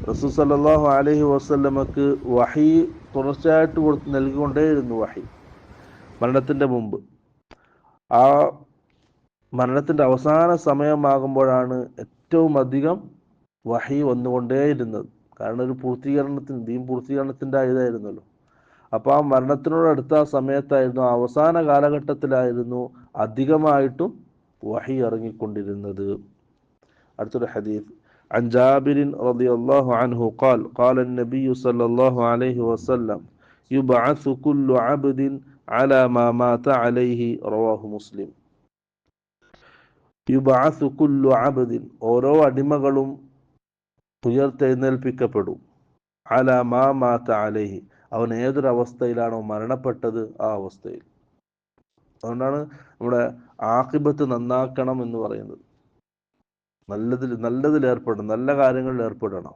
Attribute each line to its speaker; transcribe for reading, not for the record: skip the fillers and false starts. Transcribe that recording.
Speaker 1: റസൂൽ സല്ലല്ലാഹു അലൈഹി വസല്ലമക്ക് വഹി തുടർച്ചയായിട്ട് നൽകിക്കൊണ്ടേയിരുന്നു. വഹി മരണത്തിൻ്റെ മുമ്പ്. ആ മരണത്തിൻ്റെ അവസാന സമയമാകുമ്പോഴാണ് ഏറ്റവും അധികം വഹി വന്നുകൊണ്ടേയിരുന്നത്. കാരണം ഒരു ദീൻ പൂർത്തീകരണത്തിൻ്റെ ഇതായിരുന്നല്ലോ. അപ്പോൾ ആ മരണത്തിനോട് അടുത്ത സമയത്തായിരുന്നു, അവസാന കാലഘട്ടത്തിലായിരുന്നു അധികമായിട്ടും വഹി ഇറങ്ങിക്കൊണ്ടിരുന്നത്. അടുത്തൊരു ഹദീസ്. عن جابر رضي الله عنه قال قال النبي صلى الله عليه وسلم يبعث كل عبد على ما مات عليه رواه مسلم. യുബഅസു കുല്ലു അബ്ദിൻ, ഓരോ അടിമകളും ഉയർത്തെഴുന്നേൽപ്പിക്കപ്പെടും. അലാ മാ മാത അലൈഹി, അവൻ ഏതൊരവസ്ഥയിലാണോ മരണപ്പെട്ടത് ആ അവസ്ഥയിൽ. അതുകൊണ്ടാണ് നമ്മുടെ ആഖിബത്ത് നന്നാക്കണം എന്ന് പറയുന്നത്. നല്ലതിൽ ഏർപ്പെടണം, നല്ല കാര്യങ്ങളിൽ ഏർപ്പെടണം.